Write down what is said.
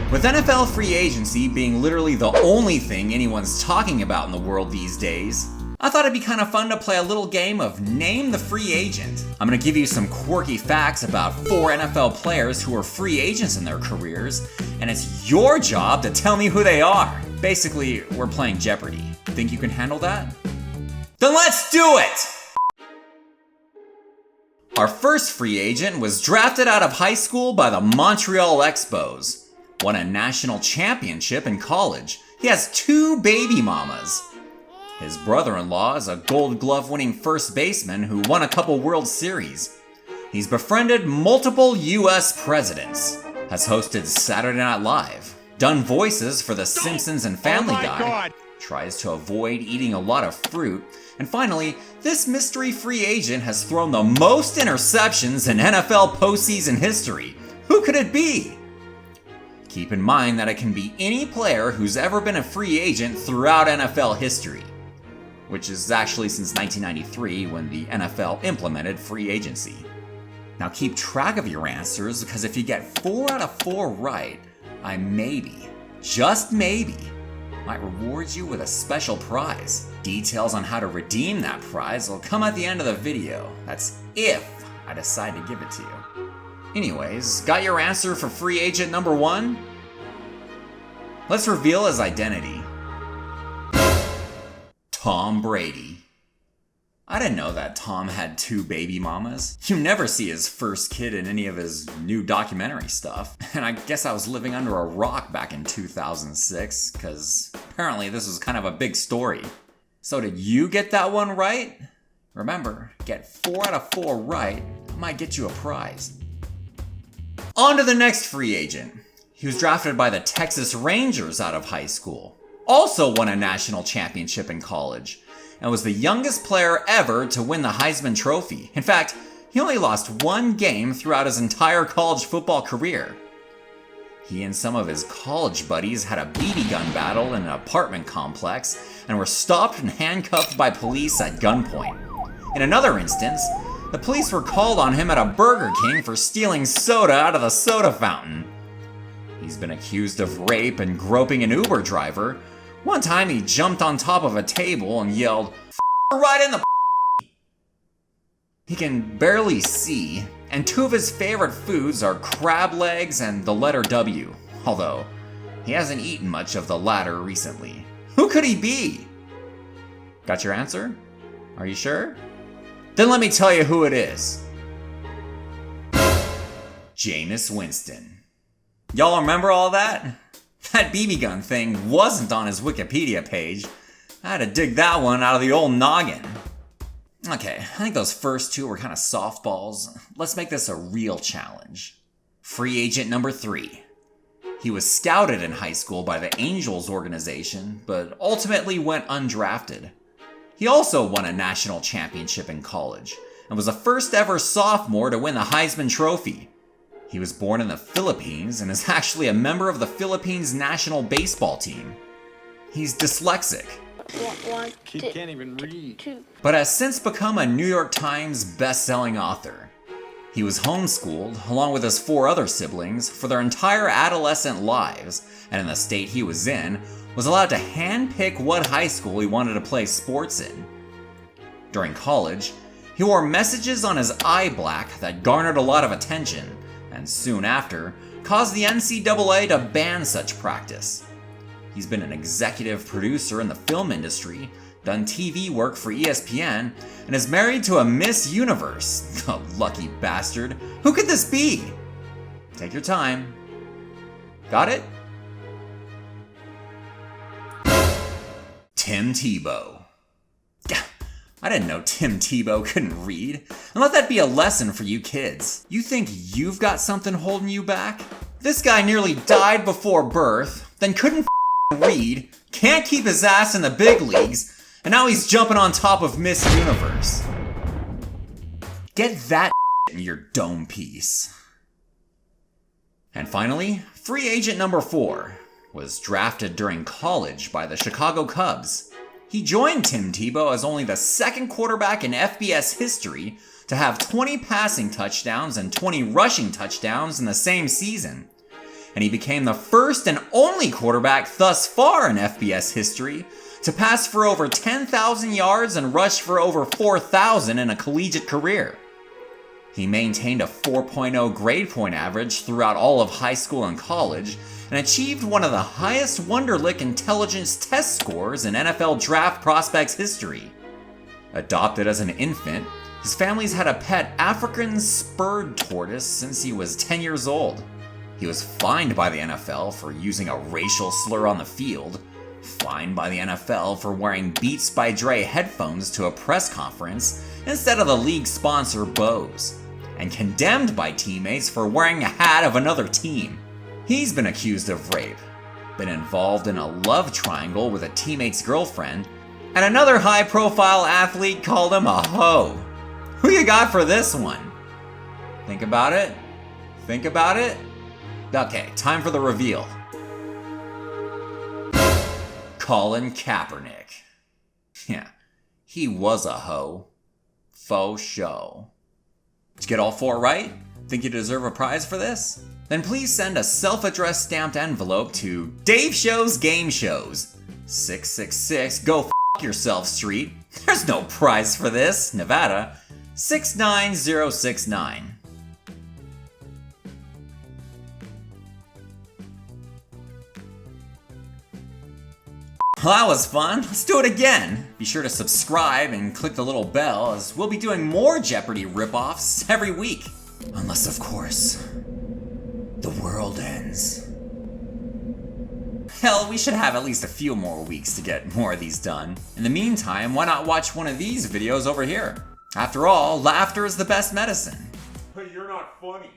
With NFL free agency being literally the only thing anyone's talking about in the world these days, I thought it'd be kind of fun to play a little game of Name the Free Agent. I'm gonna give you some quirky facts about 4 NFL players who are free agents in their careers, and it's your job to tell me who they are. Basically, we're playing Jeopardy. Think you can handle that? Then let's do it! Our first free agent was drafted out of high school by the Montreal Expos. Won a national championship in college. He has 2 baby mamas. His brother-in-law is a Gold Glove winning first baseman who won a couple World Series. He's befriended multiple US presidents, has hosted Saturday Night Live, done voices for The Simpsons and Family Guy, tries to avoid eating a lot of fruit, and finally, this mystery free agent has thrown the most interceptions in NFL postseason history. Who could it be? Keep in mind that it can be any player who's ever been a free agent throughout NFL history, which is actually since 1993 when the NFL implemented free agency. Now keep track of your answers, because if you get 4 out of 4 right, I maybe, just maybe, might reward you with a special prize. Details on how to redeem that prize will come at the end of the video. That's if I decide to give it to you. Anyways, got your answer for free agent number 1? Let's reveal his identity. Tom Brady. I didn't know that Tom had 2 baby mamas. You never see his first kid in any of his new documentary stuff. And I guess I was living under a rock back in 2006, because apparently this was kind of a big story. So did you get that one right? Remember, get 4 out of 4 right, I might get you a prize. On to the next free agent. He was drafted by the Texas Rangers out of high school. Also won a national championship in college, and was the youngest player ever to win the Heisman Trophy. In fact, he only lost 1 game throughout his entire college football career. He and some of his college buddies had a BB gun battle in an apartment complex and were stopped and handcuffed by police at gunpoint. In another instance, the police were called on him at a Burger King for stealing soda out of the soda fountain. He's been accused of rape and groping an Uber driver. One time he jumped on top of a table and yelled, "F*** right in the p***." He can barely see, and 2 of his favorite foods are crab legs and the letter W, although he hasn't eaten much of the latter recently. Who could he be? Got your answer? Are you sure? Then let me tell you who it is. Jameis Winston. Y'all remember all that? That BB gun thing wasn't on his Wikipedia page. I had to dig that one out of the old noggin. Okay, I think those first 2 were kind of softballs. Let's make this a real challenge. Free agent number 3. He was scouted in high school by the Angels organization, but ultimately went undrafted. He also won a national championship in college, and was the first ever sophomore to win the Heisman Trophy. He was born in the Philippines and is actually a member of the Philippines national baseball team. He's dyslexic, He can't even read. but has since become a New York Times best-selling author. He was homeschooled, along with his 4 other siblings, for their entire adolescent lives, and in the state he was in, was allowed to handpick what high school he wanted to play sports in. During college, he wore messages on his eye black that garnered a lot of attention, and soon after, caused the NCAA to ban such practice. He's been an executive producer in the film industry, done TV work for ESPN, and is married to a Miss Universe. A lucky bastard. Who could this be? Take your time. Got it? Tim Tebow. I didn't know Tim Tebow couldn't read. And let that be a lesson for you kids. You think you've got something holding you back? This guy nearly died before birth, then couldn't read, can't keep his ass in the big leagues, and now he's jumping on top of Miss Universe. Get that in your dome piece. And finally, free agent number 4 was drafted during college by the Chicago Cubs. He joined Tim Tebow as only the 2nd quarterback in FBS history to have 20 passing touchdowns and 20 rushing touchdowns in the same season. and he became the first and only quarterback thus far in FBS history to pass for over 10,000 yards and rush for over 4,000 in a collegiate career. He maintained a 4.0 grade point average throughout all of high school and college, and achieved one of the highest Wonderlic intelligence test scores in NFL draft prospects history. Adopted as an infant, his family's had a pet African spurred tortoise since he was 10 years old. He was fined by the NFL for using a racial slur on the field, fined by the NFL for wearing Beats by Dre headphones to a press conference instead of the league sponsor Bose, and condemned by teammates for wearing a hat of another team. He's been accused of rape, been involved in a love triangle with a teammate's girlfriend, and another high-profile athlete called him a hoe. Who you got for this one? Think about it? Think about it? Okay, time for the reveal. Colin Kaepernick. Yeah, he was a hoe. Faux show. Did you get all 4 right? Think you deserve a prize for this? Then please send a self-addressed stamped envelope to Dave Shows Game Shows, 666 Go F Yourself Street. There's no prize for this, Nevada, 69069. Well, that was fun. Let's do it again. Be sure to subscribe and click the little bell, as we'll be doing more Jeopardy ripoffs every week. Unless, of course, the world ends. Hell, we should have at least a few more weeks to get more of these done. In the meantime, why not watch one of these videos over here? After all, laughter is the best medicine. But you're not funny.